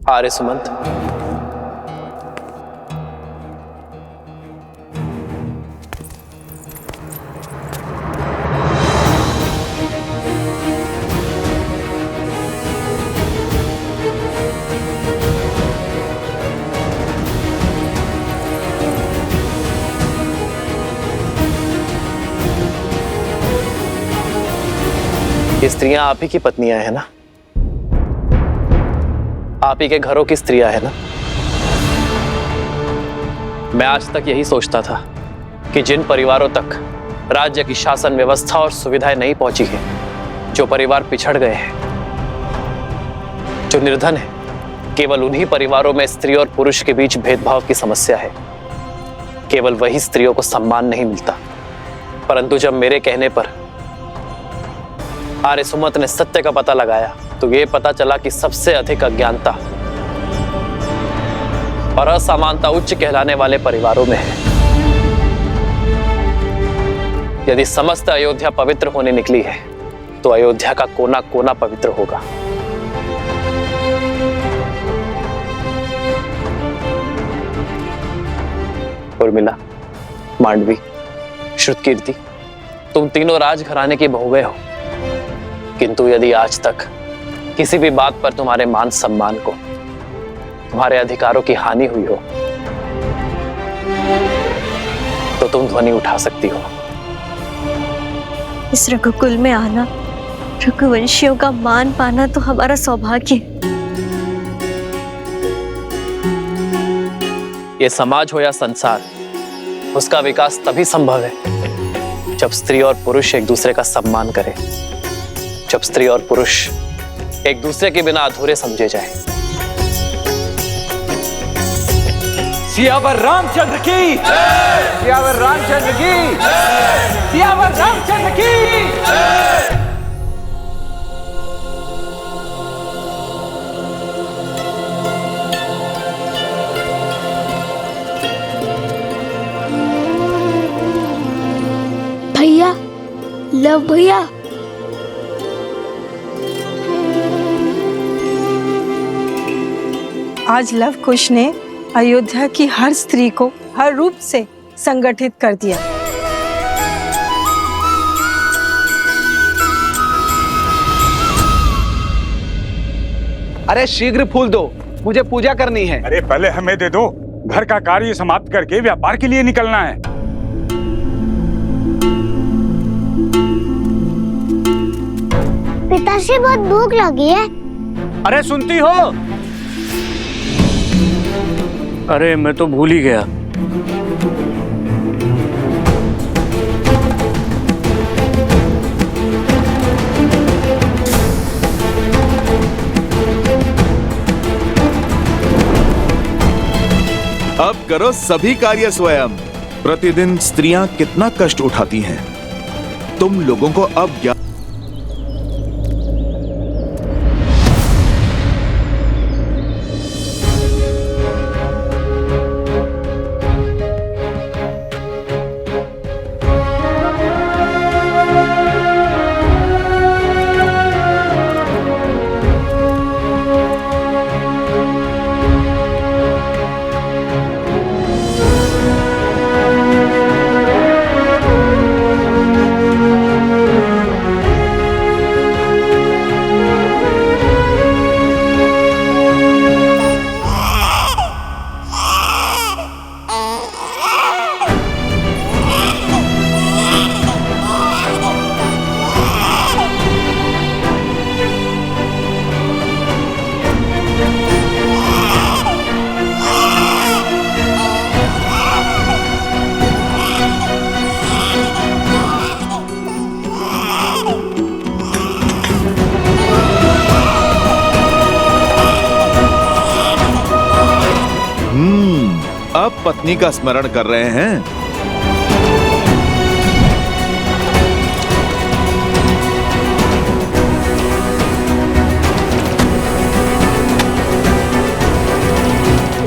आर्य सुमंत, ये स्त्रियां आप ही की पत्नियां हैं ना? आप ही के घरों की स्त्रियां हैं ना? मैं आज तक यही सोचता था कि जिन परिवारों तक राज्य की शासन व्यवस्था और सुविधाएं नहीं पहुंची है, जो परिवार पिछड़ गए हैं, जो निर्धन है, केवल उन्हीं परिवारों में स्त्री और पुरुष के बीच भेदभाव की समस्या है। केवल वही स्त्रियों को सम्मान नहीं मिलता। परंतु जब मेरे कहने पर आर्य सुमंत ने सत्य का पता लगाया तो यह पता चला कि सबसे अधिक अज्ञानता और असमानता उच्च कहलाने वाले परिवारों में है। यदि समस्त अयोध्या पवित्र होने निकली है तो अयोध्या का कोना कोना पवित्र होगा। उर्मिला, मांडवी, श्रुतकीर्ति, तुम तीनों राजघराने की बहुएं हो, किंतु यदि आज तक किसी भी बात पर तुम्हारे मान सम्मान को, तुम्हारे अधिकारों की हानि हुई हो तो तुम ध्वनि उठा सकती हो। इस रघुकुल में आना, रघुवंशियों का मान पाना तो हमारा सौभाग्य है। ये समाज हो या संसार, उसका विकास तभी संभव है जब स्त्री और पुरुष एक दूसरे का सम्मान करें, जब स्त्री और पुरुष एक दूसरे के बिना अधूरे समझे जाएं। सियावर रामचंद्र की जय! सियावर रामचंद्र की जय! सियावर रामचंद्र की जय! भैया, लव भैया, आज लव कुश ने अयोध्या की हर स्त्री को हर रूप से संगठित कर दिया। अरे शीघ्र फूल दो, मुझे पूजा करनी है। अरे पहले हमें दे दो, घर का कार्य समाप्त करके व्यापार के लिए निकलना है। पिताश्री बहुत भूख लगी है। अरे सुनती हो? अरे मैं तो भूल ही गया। अब करो सभी कार्य स्वयं। प्रतिदिन स्त्रियां कितना कष्ट उठाती हैं। तुम लोगों को अब ज्ञान। अब पत्नी का स्मरण कर रहे हैं।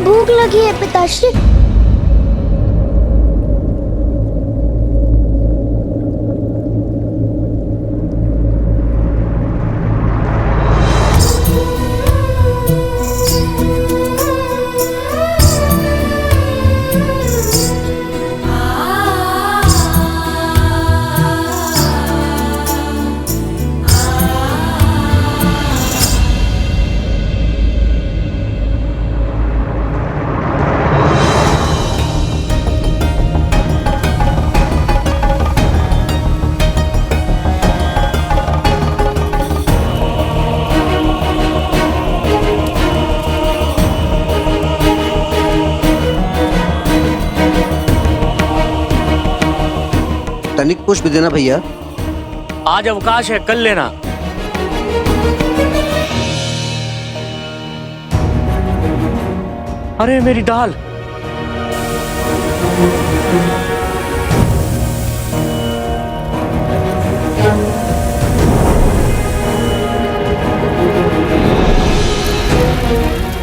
भूख लगी है पिताश्री। तनिक पुष्प देना भैया। आज अवकाश है, कल लेना। अरे मेरी दाल।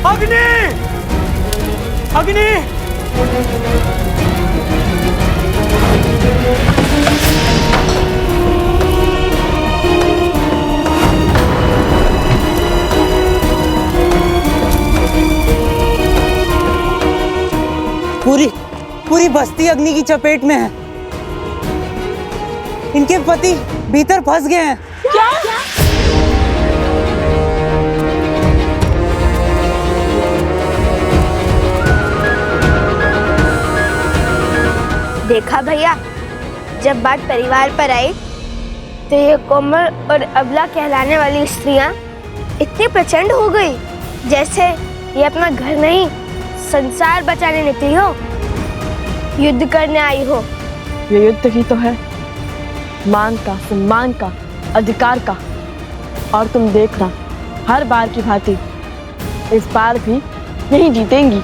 अग्नि! अग्नि! पूरी बस्ती अग्नि की चपेट में है। इनके पति भीतर फंस गए हैं। क्या? देखा भैया, जब बात परिवार पर आई तो ये कोमल और अबला कहलाने वाली स्त्रियां इतनी प्रचंड हो गई जैसे ये अपना घर नहीं संसार बचाने निकली हो, युद्ध करने आई हो। ये युद्ध ही तो है, मान का, सम्मान का, अधिकार का। और तुम देखना, हर बार की भांति इस बार भी यही जीतेंगी।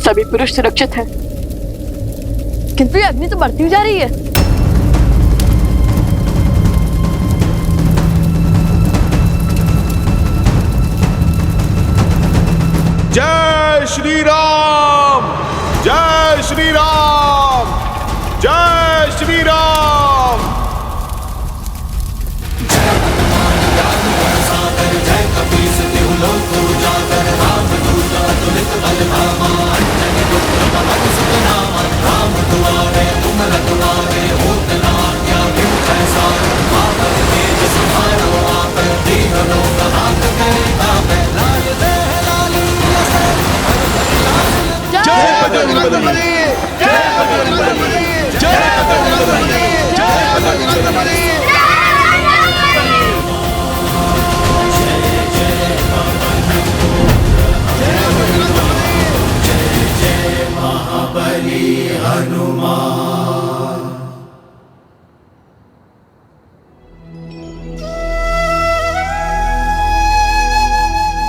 सभी पुरुष सुरक्षित हैं, किंतु ये अग्नि तो बढ़ती जा रही है। जय श्री राम, जय श्री राम, जय श्री राम।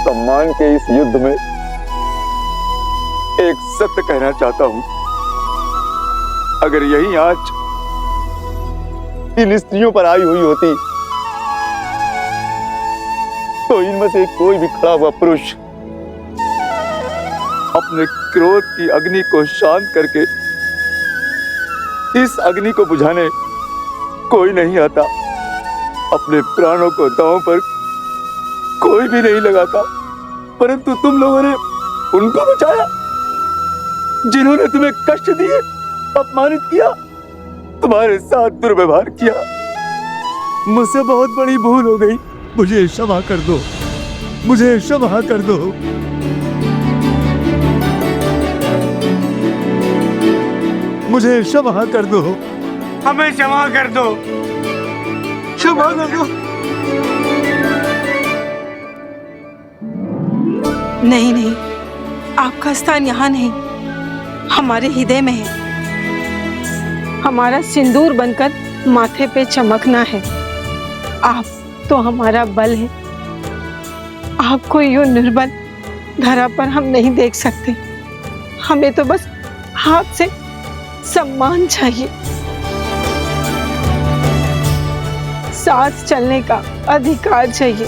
सम्मान के इस युद्ध में एक सत्य कहना चाहता हूं। अगर यही आंच इन स्त्रियों पर आई हुई होती तो इनमें से कोई भी खड़ा हुआ पुरुष अपने क्रोध की अग्नि को शांत करके इस अग्नि को बुझाने कोई नहीं आता। अपने प्राणों को दांव पर कोई भी नहीं लगाता, परंतु तुम लोगों ने उनको बचाया जिन्होंने तुम्हें कष्ट दिए, अपमानित किया, तुम्हारे साथ दुर्व्यवहार किया। मुझसे बहुत बड़ी भूल हो गई, मुझे क्षमा कर दो, मुझे क्षमा कर दो। मुझे क्षमा कर दो, हमें क्षमा कर दो, क्षमा कर दो। नहीं नहीं, आपका स्थान यहाँ नहीं, हमारे हृदय में है। हमारा सिंदूर बनकर माथे पे चमकना है। आप तो हमारा बल है। आपको यूं निर्बल धरा पर हम नहीं देख सकते। हमें तो बस हाथ से सम्मान चाहिए, साथ चलने का अधिकार चाहिए।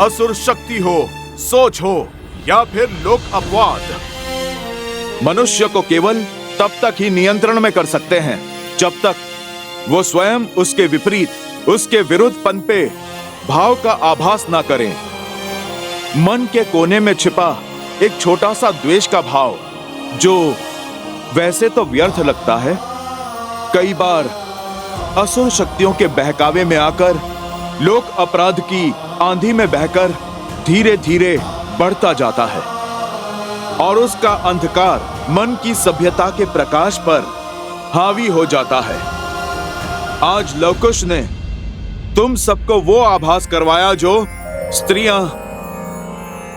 असुर शक्ति हो, सोच हो या फिर लोक अपवाद, मनुष्य को केवल तब तक ही नियंत्रण में कर सकते हैं जब तक वो स्वयं उसके विपरीत, उसके विरुद्ध पनपे भाव का आभास ना करें। मन के कोने में छिपा एक छोटा सा द्वेष का भाव, जो वैसे तो व्यर्थ लगता है, कई बार असुर शक्तियों के बहकावे में आकर लोक अपराध की आंधी में बहकर धीरे धीरे बढ़ता जाता है और उसका अंधकार मन की सभ्यता के प्रकाश पर हावी हो जाता है। आज लवकुश ने तुम सबको वो आभास करवाया जो स्त्रियां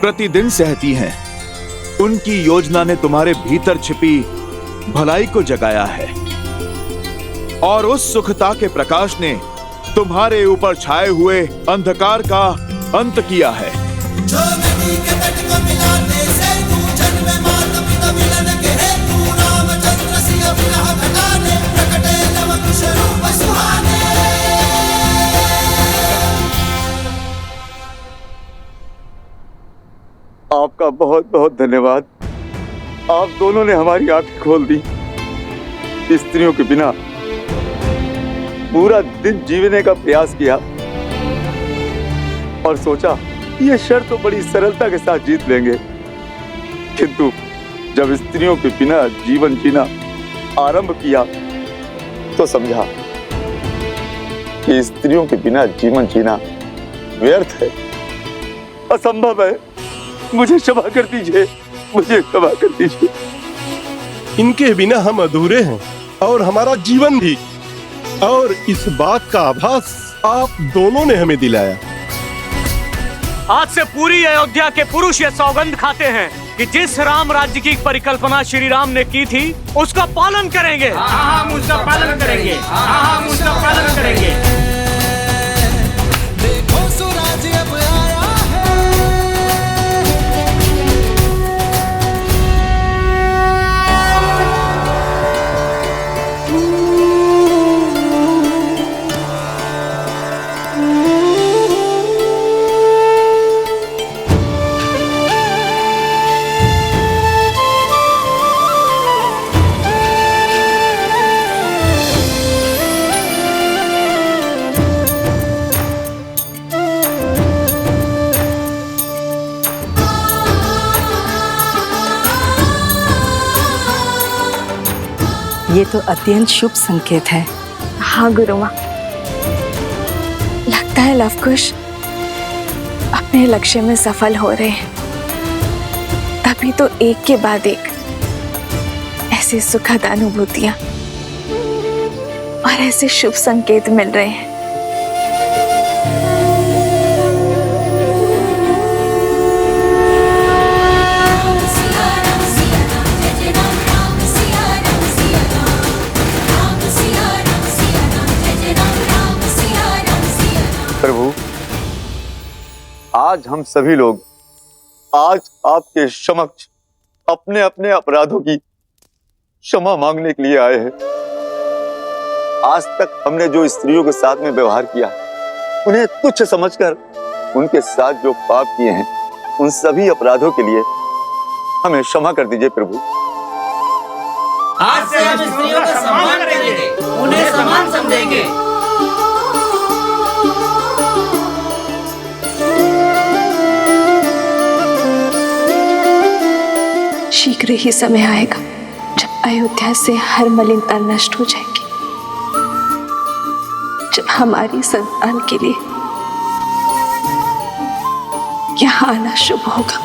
प्रतिदिन सहती हैं। उनकी योजना ने तुम्हारे भीतर छिपी भलाई को जगाया है और उस सुखता के प्रकाश ने तुम्हारे ऊपर छाए हुए अंधकार का अंत किया है। आपका बहुत बहुत धन्यवाद। आप दोनों ने हमारी आंखें खोल दी। स्त्रियों के बिना पूरा दिन जीने का प्रयास किया और सोचा ये शर्त तो बड़ी सरलता के साथ जीत लेंगे, किंतु जब स्त्रियों के बिना जीवन जीना आरंभ किया तो समझा कि स्त्रियों के बिना जीवन जीना व्यर्थ है, असंभव है। मुझे क्षमा कर दीजिए, मुझे क्षमा कर दीजिए। इनके बिना हम अधूरे हैं और हमारा जीवन भी, और इस बात का आभास आप दोनों ने हमें दिलाया। आज से पूरी अयोध्या के पुरुष ये सौगंध खाते हैं कि जिस राम राज्य की परिकल्पना श्री राम ने की थी उसका पालन करेंगे। हम उसका पालन करेंगे। हम उसका पालन करेंगे। देखो स्वराज अब आया है। ये तो अत्यंत शुभ संकेत है। हाँ गुरुमा, लगता है लवकुश अपने लक्ष्य में सफल हो रहे हैं। तभी तो एक के बाद एक ऐसी सुखद अनुभूतियां और ऐसे शुभ संकेत मिल रहे हैं। प्रभु, आज हम सभी लोग आज आपके समक्ष अपने अपने अपराधों की क्षमा मांगने के लिए आए हैं। आज तक हमने जो स्त्रियों के साथ में व्यवहार किया, उन्हें तुच्छ समझकर उनके साथ जो पाप किए हैं, उन सभी अपराधों के लिए हमें क्षमा कर दीजिए प्रभु। आज से हम स्त्रियों का सम्मान करेंगे, उन्हें समान समझेंगे। शीघ्र ही समय आएगा जब अयोध्या से हर मलिनता नष्ट हो जाएगी, जब हमारी संतान के लिए यहाँ आना शुभ होगा।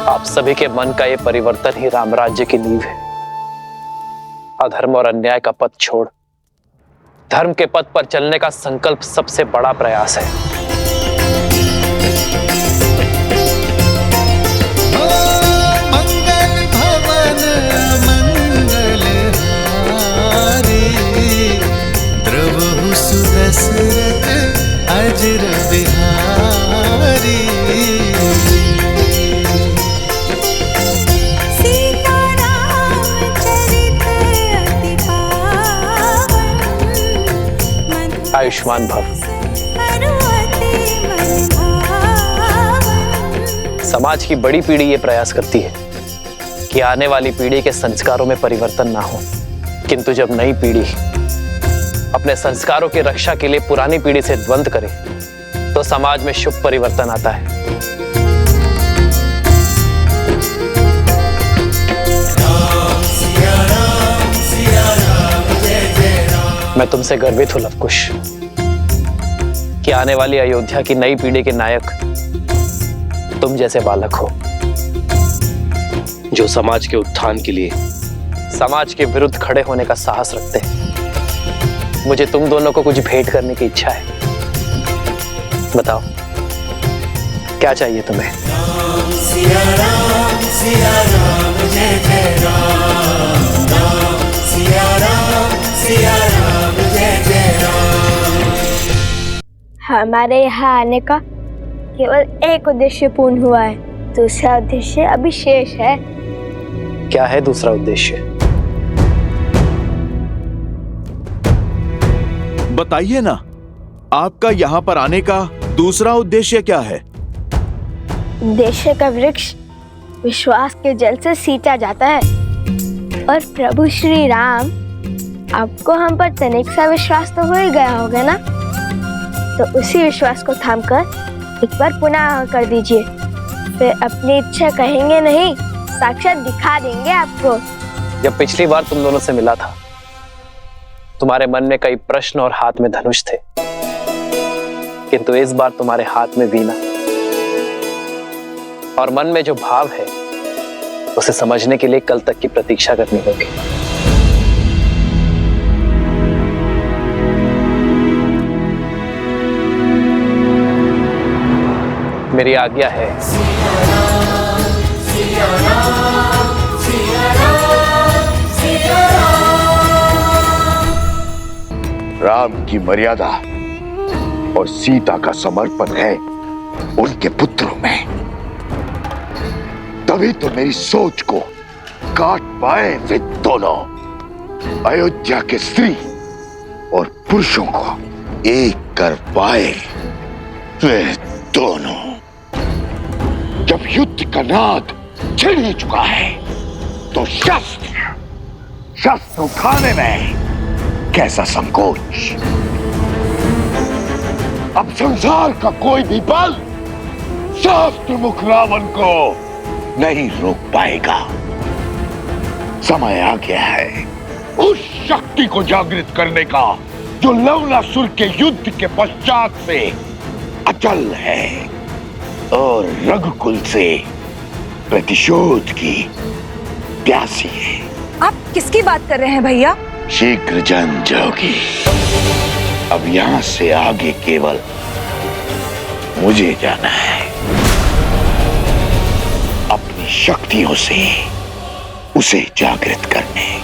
आप सभी के मन का ये परिवर्तन ही राम राज्य की नींव है। अधर्म और अन्याय का पथ छोड़ धर्म के पथ पर चलने का संकल्प सबसे बड़ा प्रयास है। मंगल भवन मंगल हारी, द्रवहु सुदशरथ अजर बिहारी। आयुष्मान भव। समाज की बड़ी पीढ़ी ये प्रयास करती है कि आने वाली पीढ़ी के संस्कारों में परिवर्तन ना हो, किंतु जब नई पीढ़ी अपने संस्कारों की रक्षा के लिए पुरानी पीढ़ी से द्वंद्व करे तो समाज में शुभ परिवर्तन आता है। मैं तुमसे गर्वित हूं लवकुश कि आने वाली अयोध्या की नई पीढ़ी के नायक तुम जैसे बालक हो, जो समाज के उत्थान के लिए समाज के विरुद्ध खड़े होने का साहस रखते हैं। मुझे तुम दोनों को कुछ भेंट करने की इच्छा है। बताओ क्या चाहिए तुम्हें? सिया राम जय जय राम, राम सिया राम जय जय राम। हमारे यहाँ आने का केवल एक उद्देश्य पूर्ण हुआ है, दूसरा उद्देश्य अभी शेष है। क्या है दूसरा उद्देश्य? बताइए ना, आपका यहाँ पर आने का दूसरा उद्देश्य क्या है? उद्देश्य का वृक्ष विश्वास के जल से सींचा जाता है और प्रभु श्री राम, आपको हम पर तनिक सा विश्वास तो हो ही गया होगा ना, तो उसी विश्वास को थामकर एक बार पुनः कर दीजिए। फिर अपनी इच्छा कहेंगे नहीं, साक्षात दिखा देंगे आपको। जब पिछली बार तुम दोनों से मिला था, तुम्हारे मन में कई प्रश्न और हाथ में धनुष थे, किंतु इस बार तुम्हारे हाथ में वीणा और मन में जो भाव है उसे समझने के लिए कल तक की प्रतीक्षा करनी होगी। मेरी आज्ञा है। राम की मर्यादा और सीता का समर्पण है उनके पुत्रों में, तभी तो मेरी सोच को काट पाए वे दोनों। अयोध्या के स्त्री और पुरुषों को एक कर पाए वे दोनों। जब युद्ध का नाद छिड़ ही चुका है तो शस्त्र उठाने में कैसा संकोच। अब संसार का कोई भी बल शास्त्र मुख रावण को नहीं रोक पाएगा। समय आ गया है उस शक्ति को जागृत करने का जो लवणासुर के युद्ध के पश्चात से अचल है और रघुकुल से प्रतिशोध की प्यासी है। आप किसकी बात कर रहे हैं भैया? शीघ्र जान जाओगी। अब यहां से आगे केवल मुझे जाना है, अपनी शक्तियों से उसे जागृत करने।